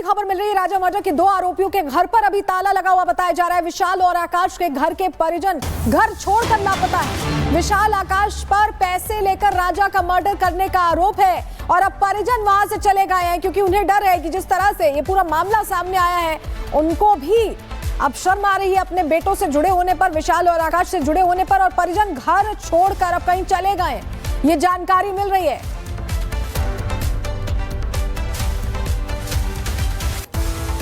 बड़ी खबर मिल रही है राजा मर्डर के दो आरोपियों के घर पर अभी ताला लगा हुआ बताया जा रहा है। विशाल और आकाश के घर के परिजन घर छोड़कर लापता है। विशाल आकाश पर पैसे लेकर राजा का मर्डर करने का आरोप है और अब परिजन वहां से चले गए हैं क्योंकि उन्हें डर है कि जिस तरह से ये पूरा मामला सामने आया है उनको भी अब शर्म आ रही है अपने बेटों से जुड़े होने पर, विशाल और आकाश से जुड़े होने पर, और परिजन घर छोड़कर अब कहीं चले गए, ये जानकारी मिल रही है।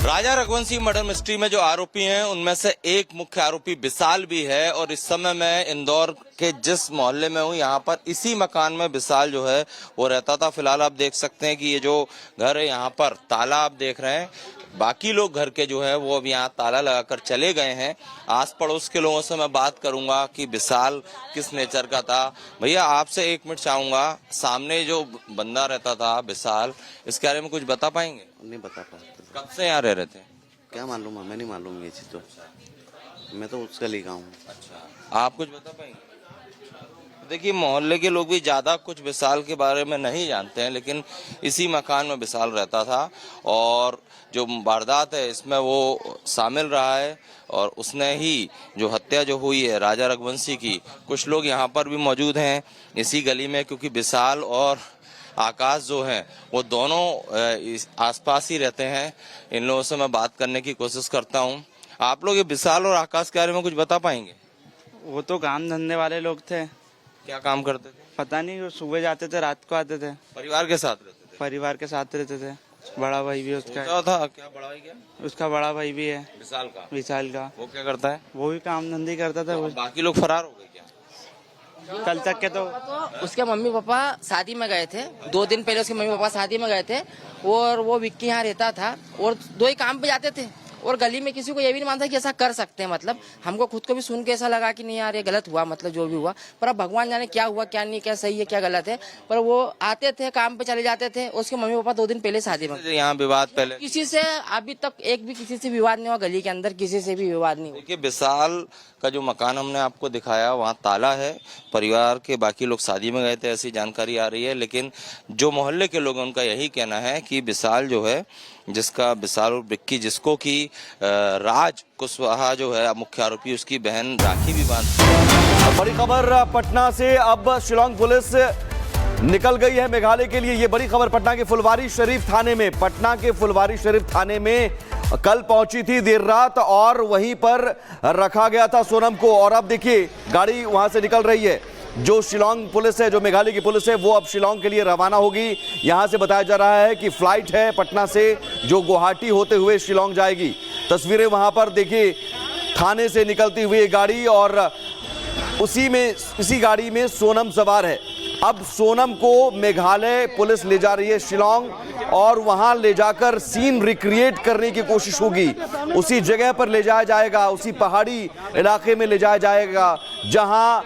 राजा रघुवंशी मर्डर मिस्ट्री में जो आरोपी हैं उनमें से एक मुख्य आरोपी विशाल भी है और इस समय मैं इंदौर के जिस मोहल्ले में हूं यहाँ पर इसी मकान में विशाल जो है वो रहता था। फिलहाल आप देख सकते हैं कि ये जो घर है यहाँ पर ताला आप देख रहे हैं, बाकी लोग घर के जो है वो अब यहाँ ताला लगाकर चले गए हैं। आस पड़ोस के लोगों से मैं बात करूंगा कि विशाल किस नेचर का था। भैया आपसे एक मिनट चाहूंगा, सामने जो बंदा रहता था विशाल, इसके बारे में कुछ बता पाएंगे? नहीं बता पाते। कब से यहाँ रह रहे थे? क्या मालूम, हमें नहीं मालूम ये चीज। तो मैं तो उसका लिखा हूँ। अच्छा, आप कुछ बता पाएंगे? देखिए मोहल्ले के लोग भी ज्यादा कुछ विशाल के बारे में नहीं जानते हैं, लेकिन इसी मकान में विशाल रहता था और जो वारदात है इसमें वो शामिल रहा है और उसने ही जो हत्या जो हुई है राजा रघुवंशी की, कुछ लोग यहाँ पर भी मौजूद हैं इसी गली में क्योंकि विशाल और आकाश जो हैं वो दोनों आसपास ही रहते हैं। इन लोगों से मैं बात करने की कोशिश करता हूँ। आप लोग ये विशाल और आकाश के बारे में कुछ बता पाएंगे? वो तो काम धंधे वाले लोग थे। क्या काम करते थे? पता नहीं, वो सुबह जाते थे रात को आते थे। परिवार के साथ रहते थे? परिवार के साथ रहते थे। बड़ा भाई भी उसका क्या था? क्या बड़ा भाई? क्या उसका बड़ा भाई भी है विशाल का। वो क्या करता है? वो भी काम धंधे करता था। तो बाकी लोग फरार हो गए क्या? कल तक के तो उसके मम्मी पापा शादी में गए थे। 2 दिन पहले उसके मम्मी पापा शादी में गए थे और वो विक्की यहाँ रहता था और 2 ही काम पे जाते थे और गली में किसी को ये भी नहीं मानता कि ऐसा कर सकते हैं। मतलब हमको खुद को भी सुन के ऐसा लगा कि नहीं यार ये गलत हुआ, मतलब जो भी हुआ, पर अब भगवान जाने क्या हुआ क्या नहीं, क्या सही है क्या गलत है। पर वो आते थे, काम पे चले जाते थे। उसके मम्मी पापा 2 दिन पहले शादी में। यहाँ विवाद पहले किसी से अभी तक एक भी किसी से विवाद नहीं हुआ, गली के अंदर किसी से भी विवाद नहीं हुआ। देखिए विशाल का जो मकान हमने आपको दिखाया वहाँ ताला है, परिवार के बाकी लोग शादी में गए थे ऐसी जानकारी आ रही है, लेकिन जो मोहल्ले के लोग उनका यही कहना है कि विशाल जो है, जिसका विशाल और विक्की, जिसको कि राज कुशवाहा जो है मुख्य आरोपी, उसकी बहन राखी भी बांधती। बड़ी खबर पटना से, अब शिलांग पुलिस निकल गई है मेघालय के लिए। ये बड़ी खबर पटना के फुलवारी शरीफ थाने में, पटना के फुलवारी शरीफ थाने में कल पहुंची थी देर रात और वहीं पर रखा गया था सोनम को। और अब देखिए गाड़ी वहां से निकल रही है। जो शिलांग पुलिस है, जो मेघालय की पुलिस है, वो अब शिलांग के लिए रवाना होगी। यहां से बताया जा रहा है कि फ्लाइट है पटना से जो गुवाहाटी होते हुए शिलांग जाएगी। तस्वीरें वहां पर देखिए, थाने से निकलती हुई गाड़ी और इसी गाड़ी में सोनम सवार है। अब सोनम को मेघालय पुलिस ले जा रही है शिलांग और वहां ले जाकर सीन रिक्रिएट करने की कोशिश होगी। उसी जगह पर ले जाया जाएगा, उसी पहाड़ी इलाके में ले जाया जाएगा जहां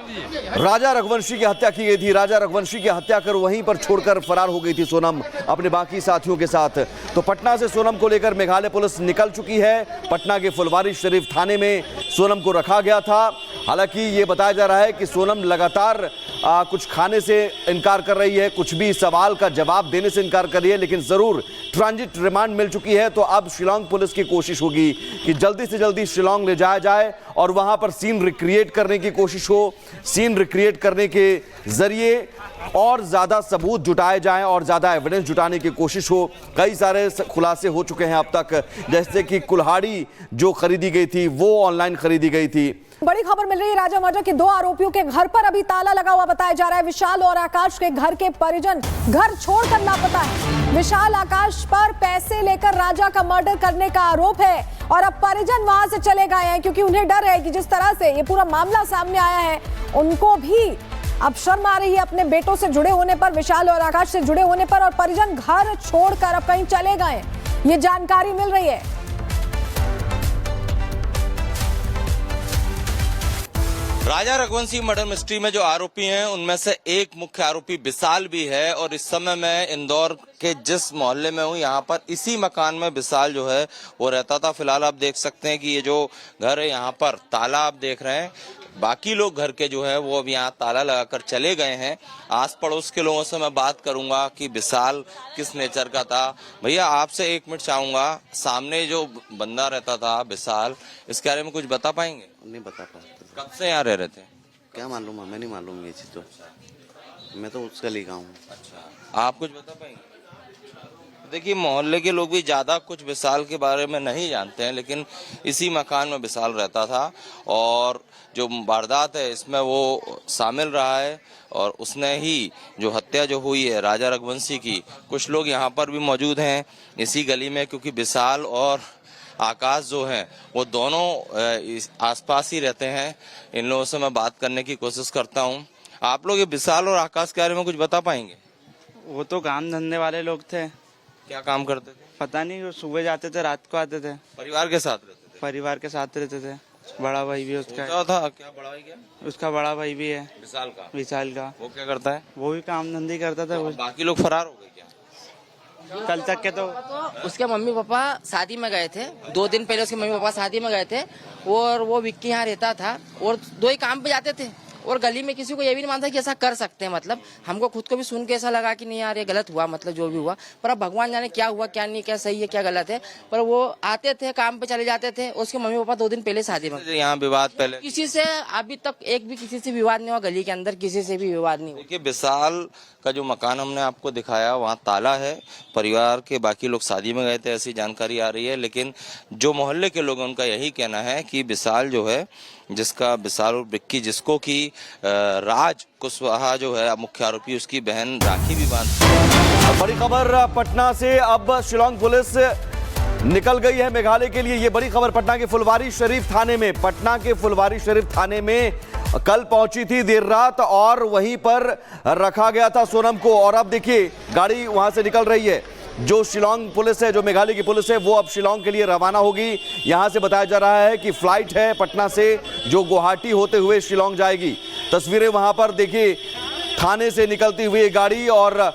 राजा रघुवंशी की हत्या की गई थी। राजा रघुवंशी की हत्या कर वहीं पर छोड़कर फरार हो गई थी सोनम अपने बाकी साथियों के साथ। तो पटना से सोनम को लेकर मेघालय पुलिस निकल चुकी है। पटना के फुलवारी शरीफ थाने में सोनम को रखा गया था। हालांकि ये बताया जा रहा है कि सोनम लगातार कुछ खाने से इनकार कर रही है, कुछ भी सवाल का जवाब देने से इनकार कर रही है, लेकिन जरूर ट्रांजिट रिमांड मिल चुकी है। तो अब शिलांग पुलिस की कोशिश होगी कि जल्दी से जल्दी शिलांग ले जाया जाए और वहां पर सीन रिक्रिएट करने की कोशिश हो। सीन रिक्रिएट करने के जरिए और ज्यादा सबूत जुटाए जाएं और ज्यादा एविडेंस जुटाने की कोशिश हो। कई सारे खुलासे हो चुके हैं अब तक, जैसे कि कुल्हाड़ी जो खरीदी गई थी वो ऑनलाइन खरीदी गई थी। बड़ी खबर मिल रही है राजा मर्डर के दो आरोपियों के घर पर अभी ताला लगा हुआ बताया जा रहा है। विशाल और आकाश के घर के परिजन घर छोड़कर लापता है। विशाल आकाश पर पैसे लेकर राजा का मर्डर करने का आरोप है और अब परिजन वहां से चले गए हैं क्योंकि उन्हें डर है कि जिस तरह से ये पूरा मामला सामने आया है उनको भी अब शर्म आ रही है अपने बेटों से जुड़े होने पर, विशाल और आकाश से जुड़े होने पर, और परिजन घर छोड़कर अब कहीं चले गए, ये जानकारी मिल रही है। राजा रघुवंशी मर्डर मिस्ट्री में जो आरोपी हैं उनमें से एक मुख्य आरोपी विशाल भी है और इस समय मैं इंदौर कि जिस मोहल्ले में हूँ यहाँ पर इसी मकान में विशाल जो है वो रहता था। फिलहाल आप देख सकते हैं कि ये जो घर है यहाँ पर ताला आप देख रहे हैं, बाकी लोग घर के जो है वो अब यहाँ ताला लगाकर चले गए हैं। आस पड़ोस के लोगों से मैं बात करूंगा कि विशाल किस नेचर का था। भैया आपसे 1 मिनट चाहूंगा, सामने जो बंदा रहता था विशाल, इसके बारे में कुछ बता पाएंगे? नहीं बता पाते। कब से यहाँ रह रहे थे? क्या मालूम, हमें नहीं मालूम ये चीज़ तो। मैं तो उसका लिखा हूँ। अच्छा, आप कुछ बता पाएंगे? देखिए मोहल्ले के लोग भी ज्यादा कुछ विशाल के बारे में नहीं जानते हैं, लेकिन इसी मकान में विशाल रहता था और जो वारदात है इसमें वो शामिल रहा है और उसने ही जो हत्या जो हुई है राजा रघुवंशी की, कुछ लोग यहाँ पर भी मौजूद हैं इसी गली में, क्योंकि विशाल और आकाश जो हैं वो दोनों आसपास ही रहते हैं। इन लोगों से मैं बात करने की कोशिश करता हूँ। आप लोग ये विशाल और आकाश के बारे में कुछ बता पाएंगे? वो तो काम धंधे वाले लोग थे। क्या काम करते थे? पता नहीं, वो सुबह जाते थे रात को आते थे। परिवार के साथ रहते थे? परिवार के साथ रहते थे। बड़ा भाई भी उसका क्या था? क्या बड़ा भाई? क्या उसका बड़ा भाई भी है विशाल का? विशाल का। वो क्या करता है? वो भी काम धंधे करता था। वो बाकी लोग फरार हो गए क्या? कल तक के तो उसके मम्मी पापा शादी में गए थे, 2 दिन पहले उसके मम्मी पापा शादी में गए थे और वो विक्की यहाँ रहता था और 2 ही काम पे जाते थे और गली में किसी को ये भी नहीं मानता कि ऐसा कर सकते हैं। मतलब हमको खुद को भी सुन के ऐसा लगा कि नहीं यार ये गलत हुआ, मतलब जो भी हुआ, पर अब भगवान जाने क्या हुआ क्या नहीं, क्या सही है क्या गलत है। पर वो आते थे, काम पे चले जाते थे। उसके मम्मी पापा 2 दिन पहले शादी में, यहाँ विवाद पहले किसी से अभी तक एक भी किसी से विवाद नहीं हुआ, गली के अंदर किसी से भी विवाद नहीं हुआ। देखिए विशाल का जो मकान हमने आपको दिखाया वहाँ ताला है, परिवार के बाकी लोग शादी में गए थे ऐसी जानकारी आ रही है, लेकिन जो मोहल्ले के लोग हैं उनका यही कहना है कि विशाल जो है, जिसका विशाल और विक्की, जिसको कि राज कुशवाहा जो है मुख्य आरोपी, उसकी बहन राखी भी बांधती। बड़ी खबर पटना से अब शिलांग पुलिस निकल गई है मेघालय के लिए। ये बड़ी खबर पटना के फुलवारी शरीफ थाने में, पटना के फुलवारी शरीफ थाने में कल पहुंची थी देर रात और वहीं पर रखा गया था सोनम को। और अब देखिए गाड़ी वहां से निकल रही है। जो शिलांग पुलिस है, जो मेघालय की पुलिस है, वो अब शिलांग के लिए रवाना होगी। यहां से बताया जा रहा है कि फ्लाइट है पटना से जो गुवाहाटी होते हुए शिलांग जाएगी। तस्वीरें वहां पर देखिए, थाने से निकलती हुई गाड़ी और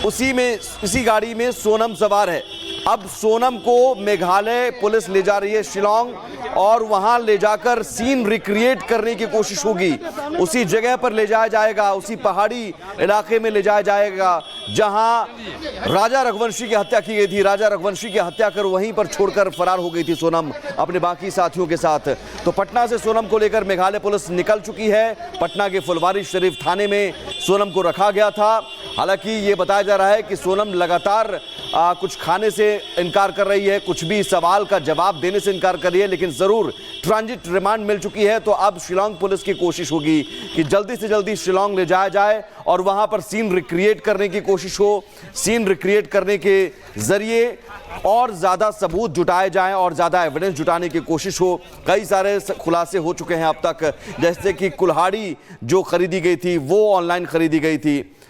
इसी गाड़ी में सोनम सवार है। अब सोनम को मेघालय पुलिस ले जा रही है शिलांग और वहां ले जाकर सीन रिक्रिएट करने की कोशिश होगी। उसी जगह पर ले जाया जाएगा, उसी पहाड़ी इलाके में ले जाया जाएगा जहां राजा रघुवंशी की हत्या की गई थी। राजा रघुवंशी की हत्या कर वहीं पर छोड़कर फरार हो गई थी सोनम अपने बाकी साथियों के साथ। तो पटना से सोनम को लेकर मेघालय पुलिस निकल चुकी है। पटना के फुलवारी शरीफ थाने में सोनम को रखा गया था। हालांकि ये बताया जा रहा है कि सोनम लगातार कुछ खाने से इनकार कर रही है, कुछ भी सवाल का जवाब देने से इनकार कर रही है, लेकिन जरूर ट्रांजिट रिमांड मिल चुकी है। तो अब शिलांग पुलिस की कोशिश होगी कि जल्दी से जल्दी शिलांग ले जाया जाए और वहां पर सीन रिक्रिएट करने की कोशिश हो। सीन रिक्रिएट करने के जरिए और ज्यादा सबूत जुटाए जाएं और ज्यादा एविडेंस जुटाने की कोशिश हो। कई सारे खुलासे हो चुके हैं अब तक, जैसे कि कुल्हाड़ी जो खरीदी गई थी वो ऑनलाइन खरीदी गई थी।